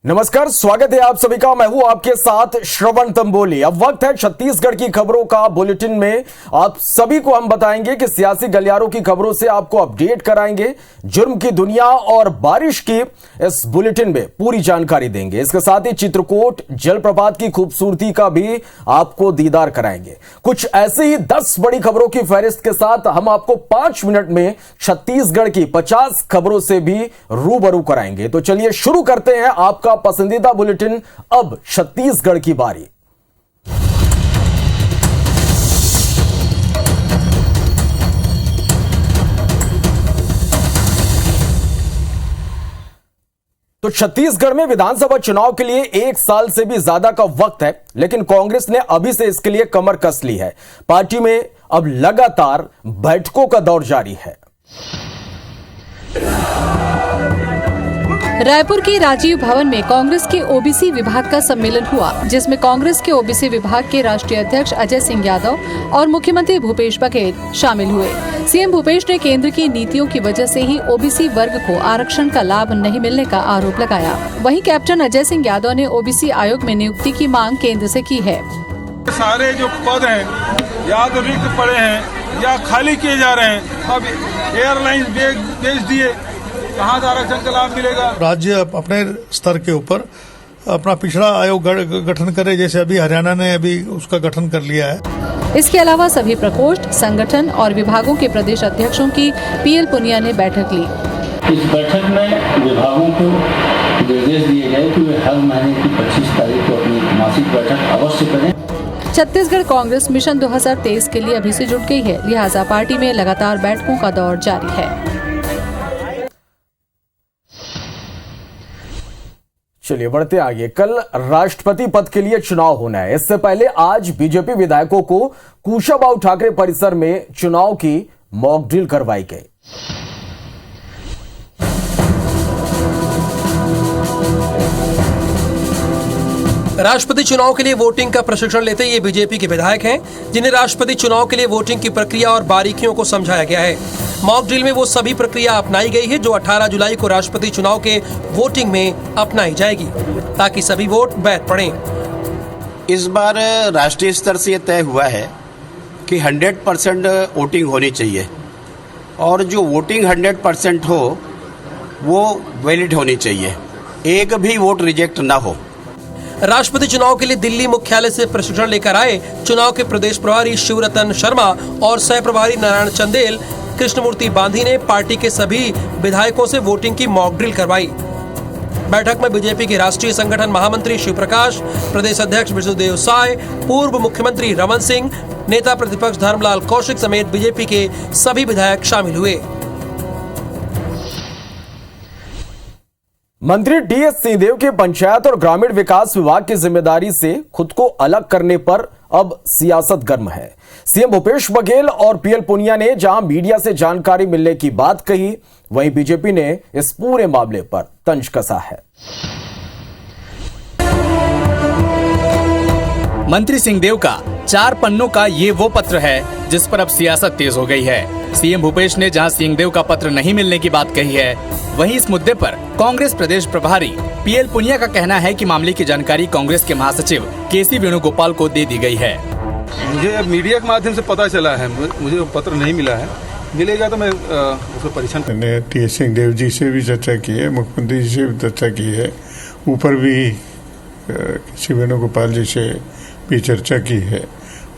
नमस्कार, स्वागत है आप सभी का। मैं हूं आपके साथ श्रवण तंबोली। अब वक्त है छत्तीसगढ़ की खबरों का। बुलेटिन में आप सभी को हम बताएंगे कि सियासी गलियारों की खबरों से आपको अपडेट कराएंगे। जुर्म की दुनिया और बारिश की इस बुलेटिन में पूरी जानकारी देंगे। इसके साथ ही चित्रकोट जलप्रपात की खूबसूरती का भी आपको दीदार कराएंगे। कुछ ऐसे ही 10 बड़ी खबरों की फहरिस्त के साथ हम आपको 5 मिनट में छत्तीसगढ़ की 50 खबरों से भी रूबरू कराएंगे। तो चलिए शुरू करते हैं आपका पसंदीदा बुलेटिन। अब छत्तीसगढ़ की बारी। तो छत्तीसगढ़ में विधानसभा चुनाव के लिए 1 साल से भी ज्यादा का वक्त है, लेकिन कांग्रेस ने अभी से इसके लिए कमर कस ली है। पार्टी में अब लगातार बैठकों का दौर जारी है। रायपुर के राजीव भवन में कांग्रेस के ओबीसी विभाग का सम्मेलन हुआ, जिसमें कांग्रेस के ओबीसी विभाग के राष्ट्रीय अध्यक्ष अजय सिंह यादव और मुख्यमंत्री भूपेश बघेल शामिल हुए। सीएम भूपेश ने केंद्र की नीतियों की वजह से ही ओबीसी वर्ग को आरक्षण का लाभ नहीं मिलने का आरोप लगाया। वहीं कैप्टन अजय सिंह यादव ने ओबीसी आयोग में नियुक्ति की मांग केंद्र से की है। सारे जो पद हैं या तो रिक्त पड़े हैं या खाली किए जा रहे हैं। अब एयरलाइंस बेच दिए, कहाँ से आरक्षण का लाभ मिलेगा? राज्य अपने स्तर के ऊपर अपना पिछड़ा आयोग गठन करे, जैसे अभी हरियाणा ने अभी उसका गठन कर लिया है। इसके अलावा सभी प्रकोष्ठ, संगठन और विभागों के प्रदेश अध्यक्षों की पीएल पुनिया ने बैठक ली। इस बैठक में विभागों को निर्देश दिए गए कि वे हर महीने की 25 तारीख को अपनी मासिक बैठक अवश्य करें। छत्तीसगढ़ कांग्रेस मिशन 2023 के लिए अभी से जुट गई है, लिहाजा पार्टी में लगातार बैठकों का दौर जारी है। चलिए बढ़ते आगे। कल राष्ट्रपति पद के लिए चुनाव होना है। इससे पहले आज बीजेपी विधायकों को कुशाभाऊ ठाकरे परिसर में चुनाव की मॉक ड्रिल करवाई गई। राष्ट्रपति चुनाव के लिए वोटिंग का प्रशिक्षण लेते ये बीजेपी के विधायक हैं, जिन्हें राष्ट्रपति चुनाव के लिए वोटिंग की प्रक्रिया और बारीकियों को समझाया गया है। मॉक ड्रिल में वो सभी प्रक्रिया अपनाई गई है जो 18 जुलाई को राष्ट्रपति चुनाव के वोटिंग में अपनाई जाएगी, ताकि सभी वोट वैध पड़े। इस बार राष्ट्रीय स्तर से यह तय हुआ है कि 100% वोटिंग होनी चाहिए और जो वोटिंग 100% हो वो वैलिड होनी चाहिए, एक भी वोट रिजेक्ट ना हो। राष्ट्रपति चुनाव के लिए दिल्ली मुख्यालय से प्रशिक्षण लेकर आए चुनाव के प्रदेश प्रभारी शिवरतन शर्मा और सह प्रभारी नारायण चंदेल कृष्णमूर्ति बांधी ने पार्टी के सभी विधायकों से वोटिंग की मॉक ड्रिल करवाई। बैठक में बीजेपी के राष्ट्रीय संगठन महामंत्री शिव प्रकाश, प्रदेश अध्यक्ष विष्णुदेव साय, पूर्व मुख्यमंत्री रमन सिंह, नेता प्रतिपक्ष धर्मलाल कौशिक समेत बीजेपी के सभी विधायक शामिल हुए। मंत्री टीएस सिंहदेव के पंचायत और ग्रामीण विकास विभाग की जिम्मेदारी से खुद को अलग करने पर अब सियासत गर्म है। सीएम भूपेश बघेल और पीएल पुनिया ने जहां मीडिया से जानकारी मिलने की बात कही, वहीं बीजेपी ने इस पूरे मामले पर तंज कसा है। मंत्री सिंहदेव का 4 पन्नों का ये वो पत्र है जिस पर अब सियासत तेज हो गई है। सीएम भूपेश ने जहां सिंहदेव का पत्र नहीं मिलने की बात कही है, वहीं इस मुद्दे पर कांग्रेस प्रदेश प्रभारी पीएल पुनिया का कहना है कि मामले की जानकारी कांग्रेस के महासचिव केसी वेणुगोपाल को दे दी गई है। मुझे मीडिया के माध्यम से पता चला है, मुझे पत्र नहीं मिला है। मिलेगा तो मैं उसको परीक्षण। मैंने टीएस सिंहदेव जी से भी चर्चा की है, मुख्यमंत्री जी से भी चर्चा की है, ऊपर भी केसी वेणुगोपाल जी से भी चर्चा की है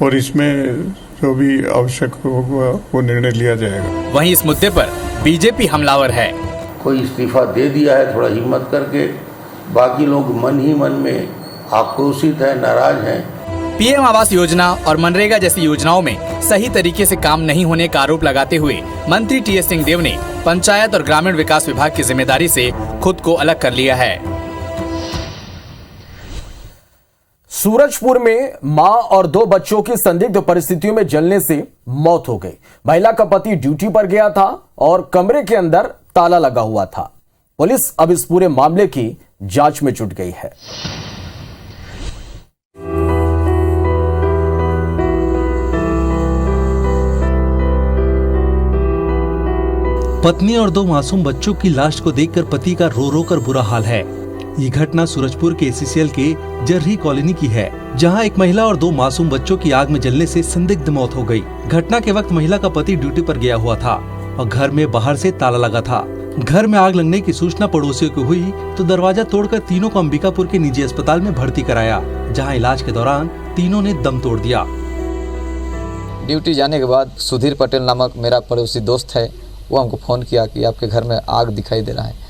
और इसमें जो भी आवश्यक होगा वो निर्णय लिया जाएगा। वहीं इस मुद्दे पर बीजेपी हमलावर है। कोई इस्तीफा दे दिया है थोड़ा हिम्मत करके, बाकी लोग मन ही मन में आक्रोशित है, नाराज हैं। पीएम आवास योजना और मनरेगा जैसी योजनाओं में सही तरीके से काम नहीं होने का आरोप लगाते हुए मंत्री टीएस सिंहदेव ने पंचायत और ग्रामीण विकास विभाग की जिम्मेदारी से खुद को अलग कर लिया है। सूरजपुर में मां और 2 बच्चों की संदिग्ध परिस्थितियों में जलने से मौत हो गई। महिला का पति ड्यूटी पर गया था और कमरे के अंदर ताला लगा हुआ था। पुलिस अब इस पूरे मामले की जांच में जुट गई है। पत्नी और 2 मासूम बच्चों की लाश को देखकर पति का रो रो कर बुरा हाल है। ये घटना सूरजपुर के एसीसीएल के जर्री कॉलोनी की है, जहां एक महिला और 2 मासूम बच्चों की आग में जलने से संदिग्ध मौत हो गई। घटना के वक्त महिला का पति ड्यूटी पर गया हुआ था और घर में बाहर से ताला लगा था। घर में आग लगने की सूचना पड़ोसियों को हुई तो दरवाजा तोड़कर तीनों को अंबिकापुर के निजी अस्पताल में भर्ती कराया, जहां इलाज के दौरान तीनों ने दम तोड़ दिया। ड्यूटी जाने के बाद सुधीर पटेल नामक मेरा पड़ोसी दोस्त है, वो हमको फ़ोन किया कि आपके घर में आग दिखाई दे रहा है।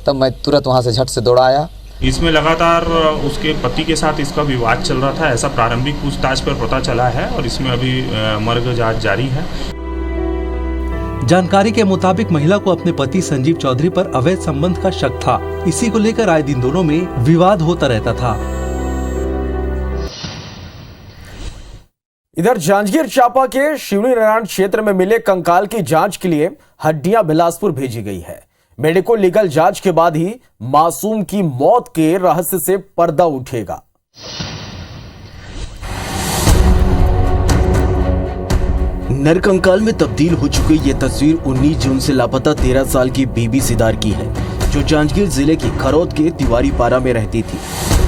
तब मैं तुरंत वहाँ से झट से दौड़ा आया। इसमें लगातार उसके पति के साथ इसका विवाद चल रहा था, ऐसा प्रारंभिक पूछताछ पर पता चला है और इसमें अभी मर्ग जांच जारी है। जानकारी के मुताबिक महिला को अपने पति संजीव चौधरी पर अवैध संबंध का शक था। इसी को लेकर आए दिन दोनों में विवाद होता रहता था। इधर जांजगीर चांपा के शिवनी नारायण क्षेत्र में मिले कंकाल की जांच के लिए हड्डियां बिलासपुर भेजी गई है। मेडिको लीगल जांच के बाद ही मासूम की मौत के रहस्य से पर्दा उठेगा। नरकंकाल में तब्दील हो चुकी ये तस्वीर 19 जून से लापता 13 साल की बीबी सिदार की है, जो जांजगीर जिले की खरौद के तिवारी पारा में रहती थी।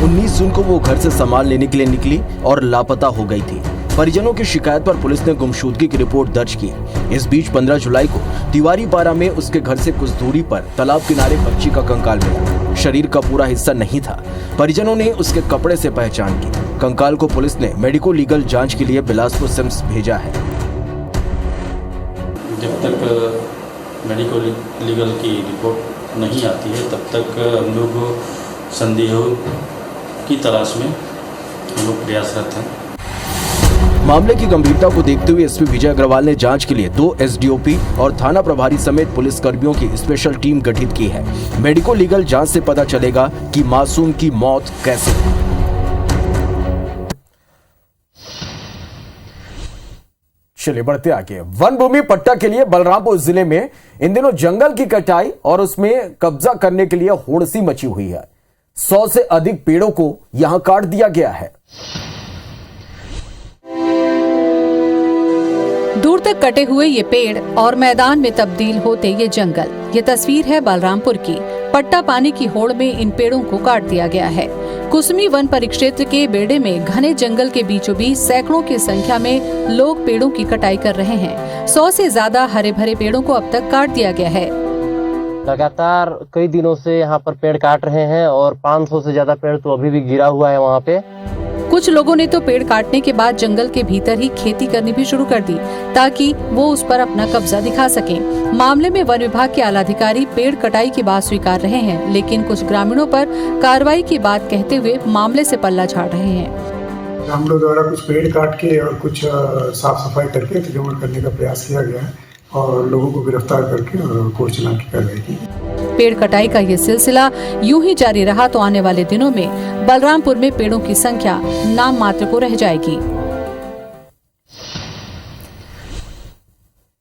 19 जून को वो घर से सामान लेने के लिए निकली और लापता हो गई थी। परिजनों की शिकायत पर पुलिस ने गुमशुदगी की रिपोर्ट दर्ज की। इस बीच 15 जुलाई को तिवारी पारा में उसके घर से कुछ दूरी पर तालाब किनारे बच्ची का कंकाल मिला। शरीर का पूरा हिस्सा नहीं था। परिजनों ने उसके कपड़े से पहचान की। कंकाल को पुलिस ने मेडिको लीगल जांच के लिए बिलासपुर सिम्स भेजा है। जब तक मेडिको लीगल की रिपोर्ट नहीं आती है तब तक हम लोग संदेह की तलाश में हम लोग प्रयासरत हैं। मामले की गंभीरता को देखते हुए एसपी विजय अग्रवाल ने जांच के लिए 2 एसडीओपी और थाना प्रभारी समेत पुलिस कर्मियों की स्पेशल टीम गठित की है। मेडिको लीगल जांच से पता चलेगा कि मासूम की मौत कैसे हुई। चलिए बढ़ते आगे। वन भूमि पट्टा के लिए बलरामपुर जिले में इन दिनों जंगल की कटाई और उसमें कब्जा करने के लिए होड़सी मची हुई है। 100 से अधिक पेड़ों को यहां काट दिया गया है। दूर तक कटे हुए ये पेड़ और मैदान में तब्दील होते ये जंगल। ये तस्वीर है बलरामपुर की। पट्टा पानी की होड़ में इन पेड़ों को काट दिया गया है। कुसमी वन परिक्षेत्र के बेड़े में घने जंगल के बीचों बीच सैकड़ों की संख्या में लोग पेड़ों की कटाई कर रहे हैं। 100 से ज्यादा हरे भरे पेड़ों को अब तक काट दिया गया है। लगातार कई दिनों से यहाँ पर पेड़ काट रहे हैं और 500 से ज्यादा पेड़ तो अभी भी गिरा हुआ है वहाँ पे। कुछ लोगों ने तो पेड़ काटने के बाद जंगल के भीतर ही खेती करनी भी शुरू कर दी ताकि वो उस पर अपना कब्जा दिखा सकें। मामले में वन विभाग के आलाधिकारी पेड़ कटाई की बात स्वीकार रहे हैं, लेकिन कुछ ग्रामीणों पर कार्रवाई की बात कहते हुए मामले से पल्ला झाड़ रहे हैं। हम लोग द्वारा कुछ पेड़ काट के और कुछ साफ सफाई करके अतिक्रमण करने का प्रयास किया गया है और लोगों को गिरफ्तार करके और कोर्ट चलान की कार्रवाई की। पेड़ कटाई का ये सिलसिला यूं ही जारी रहा तो आने वाले दिनों में बलरामपुर में पेड़ों की संख्या नाम मात्र को रह जाएगी।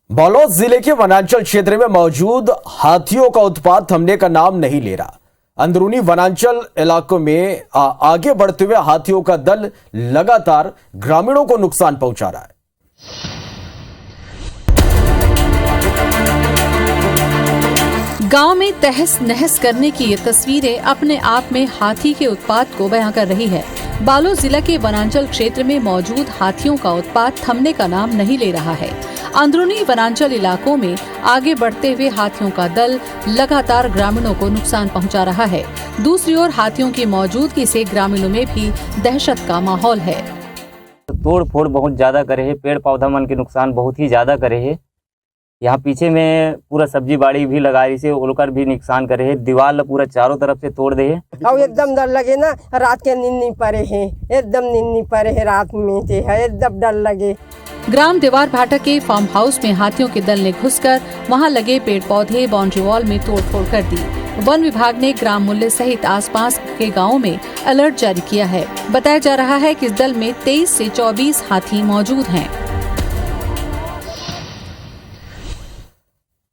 बालोद जिले के वनांचल क्षेत्र में मौजूद हाथियों का उत्पात थमने का नाम नहीं ले रहा। अंदरूनी वनांचल इलाकों में आगे बढ़ते हुए हाथियों का दल लगातार ग्रामीणों को नुकसान पहुंचा रहा है। गांव में तहस नहस करने की ये तस्वीरें अपने आप में हाथी के उत्पात को बयां कर रही है। बालोद जिला के वनांचल क्षेत्र में मौजूद हाथियों का उत्पात थमने का नाम नहीं ले रहा है। अंदरूनी वनांचल इलाकों में आगे बढ़ते हुए हाथियों का दल लगातार ग्रामीणों को नुकसान पहुंचा रहा है। दूसरी ओर हाथियों की मौजूदगी से ग्रामीणों में भी दहशत का माहौल है। तोड़ फोड़ बहुत ज्यादा करे है, पेड़ पौधा मन के नुकसान बहुत ही ज्यादा करे है। यहाँ पीछे में पूरा सब्जी बाड़ी भी लगा रही से उलकर भी नुकसान करे है। दीवार पूरा चारों तरफ से तोड़ दे है। और एकदम डर लगे ना, रात के नींद नहीं पड़े है, एकदम नींद नहीं पड़े है, रात में से है एकदम डर लगे। ग्राम दीवार भाटा के फार्म हाउस में हाथियों के दल ने घुसकर वहां लगे पेड़ पौधे बाउंड्री वॉल में तोड़फोड़ कर दी। वन विभाग ने ग्राम मूल्य सहित आसपास के गांवों में अलर्ट जारी किया है। बताया जा रहा है कि इस दल में 23 से 24 हाथी मौजूद हैं।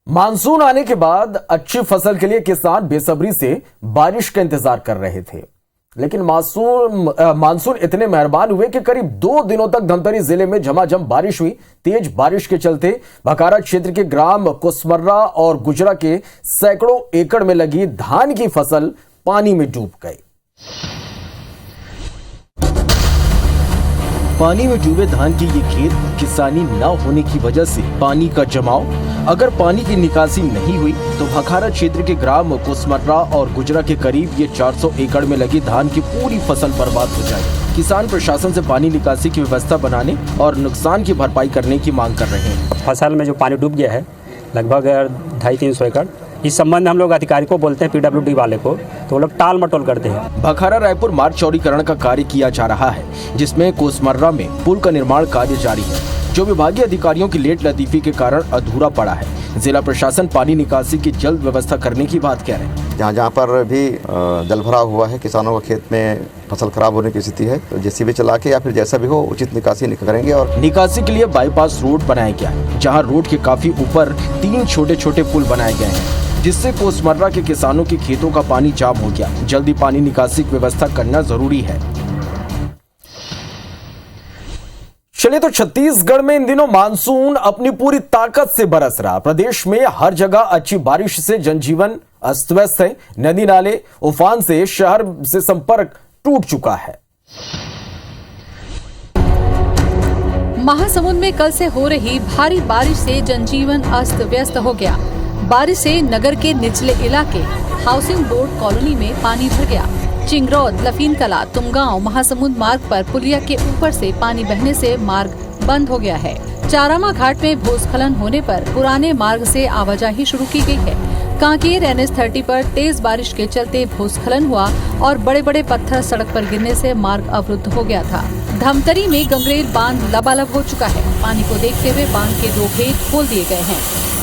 मानसून आने के बाद अच्छी फसल के लिए किसान बेसब्री से बारिश का इंतजार कर रहे थे, लेकिन मानसून इतने मेहरबान हुए कि करीब 2 दिनों तक धमतरी जिले में झमाझम बारिश हुई। तेज बारिश के चलते भखारा क्षेत्र के ग्राम कुसमर्रा और गुजरा के सैकड़ों एकड़ में लगी धान की फसल पानी में डूब गए। पानी में डूबे धान के ये खेत किसानी न होने की वजह से पानी का जमाव। अगर पानी की निकासी नहीं हुई तो भखारा क्षेत्र के ग्राम कोसमर्रा और गुजरा के करीब ये 400 एकड़ में लगी धान की पूरी फसल बर्बाद हो जाएगी। किसान प्रशासन से पानी निकासी की व्यवस्था बनाने और नुकसान की भरपाई करने की मांग कर रहे हैं। फसल में जो पानी डूब गया है लगभग 250-300 एकड़, इस संबंध में हम लोग अधिकारी को बोलते हैं, PWD वाले को, तो वो लोग टाल मटोल करते हैं। भखारा रायपुर मार्ग चौड़ीकरण का कार्य किया जा रहा है, जिसमें कोसमर्रा में पुल का निर्माण कार्य जारी है, जो विभागीय अधिकारियों की लेट लतीफी के कारण अधूरा पड़ा है। जिला प्रशासन पानी निकासी की जल्द व्यवस्था करने की बात कह रहे हैं। जहाँ पर भी जल भराव हुआ है, किसानों के खेत में फसल खराब होने की स्थिति है, तो जेसीबी चला के या फिर जैसा भी हो उचित निकासी करेंगे। और निकासी के लिए बाईपास रोड बनाया गया है, जहाँ रोड के काफी ऊपर 3 छोटे-छोटे पुल बनाए गए हैं, जिससे कोसमर्रा के किसानों के खेतों का पानी जाम हो गया। जल्दी पानी निकासी की व्यवस्था करना जरूरी है। चलिए तो छत्तीसगढ़ में इन दिनों मानसून अपनी पूरी ताकत से बरस रहा। प्रदेश में हर जगह अच्छी बारिश से जनजीवन अस्त व्यस्त है। नदी नाले उफान से शहर से संपर्क टूट चुका है। महासमुंद में कल से हो रही भारी बारिश से जनजीवन अस्त व्यस्त हो गया। बारिश से नगर के निचले इलाके हाउसिंग बोर्ड कॉलोनी में पानी भर गया। चिंगरौद, लफीन कला, तुमगांव महासमुंद मार्ग पर पुलिया के ऊपर से पानी बहने से मार्ग बंद हो गया है। चारामा घाट में भूस्खलन होने पर पुराने मार्ग से आवाजाही शुरू की गई है। कांकेर NH30 पर तेज बारिश के चलते भूस्खलन हुआ और बड़े बड़े पत्थर सड़क पर गिरने से मार्ग अवरुद्ध हो गया था। धमतरी में गंगरेल बांध लबालब हो चुका है। पानी को देखते हुए बांध के 2 गेट खोल दिए गए हैं।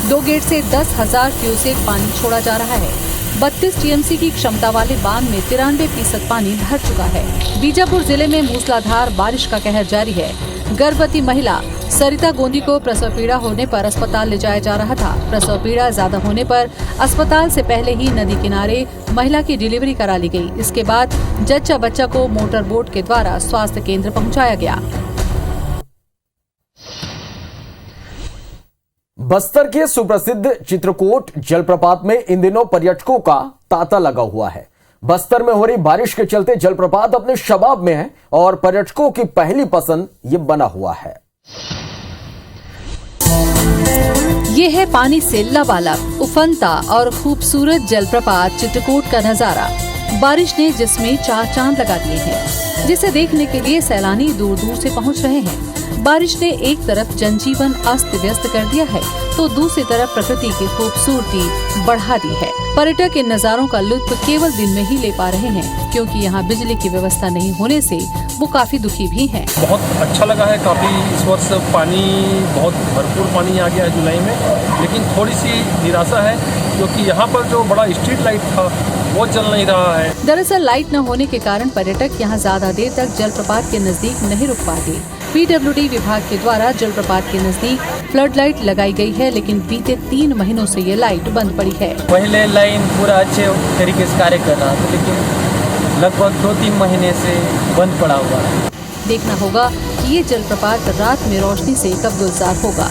2 गेट से 10,000 क्यूसेक पानी छोड़ा जा रहा है। 32 TMC की क्षमता वाले बांध में 93% पानी भर चुका है। बीजापुर जिले में मूसलाधार बारिश का कहर जारी है। गर्भवती महिला सरिता गोंदी को प्रसव पीड़ा होने पर अस्पताल ले जाया जा रहा था। प्रसव पीड़ा ज्यादा होने पर अस्पताल से पहले ही नदी किनारे महिला की डिलीवरी करा ली गई। इसके बाद जच्चा बच्चा को मोटर बोट के द्वारा स्वास्थ्य केंद्र पहुंचाया गया। बस्तर के सुप्रसिद्ध चित्रकूट जलप्रपात में इन दिनों पर्यटकों का तांता लगा हुआ है। बस्तर में हो रही बारिश के चलते जलप्रपात अपने शबाब में है और पर्यटकों की पहली पसंद ये बना हुआ है। ये है पानी से लबालब, उफनता और खूबसूरत जलप्रपात चित्रकूट का नजारा। बारिश ने जिसमें 4 चांद लगा दिए हैं, जिसे देखने के लिए सैलानी दूर दूर से पहुंच रहे हैं। बारिश ने एक तरफ जनजीवन अस्त व्यस्त कर दिया है तो दूसरी तरफ प्रकृति की खूबसूरती बढ़ा दी है। पर्यटक इन नज़ारों का लुत्फ केवल दिन में ही ले पा रहे हैं, क्योंकि यहाँ बिजली की व्यवस्था नहीं होने से वो काफी दुखी भी हैं। बहुत अच्छा लगा है, काफी इस वर्ष पानी बहुत भरपूर पानी आ गया है जुलाई में, लेकिन थोड़ी सी निराशा है क्योंकि यहाँ पर जो बड़ा स्ट्रीट लाइट था वो चल नहीं रहा है। दरअसल लाइट न होने के कारण पर्यटक यहाँ ज्यादा देर तक जलप्रपात के नजदीक नहीं रुक पाते। PWD विभाग के द्वारा जलप्रपात के नजदीक फ्लड लाइट लगाई गई है, लेकिन बीते 3 महीनों से ये लाइट बंद पड़ी है। पहले लाइन पूरा अच्छे तरीके से कार्य कर रहा था, लेकिन लगभग 2-3 महीने से बंद पड़ा हुआ है। देखना होगा कि ये जलप्रपात रात में रोशनी से कब गुलजार होगा।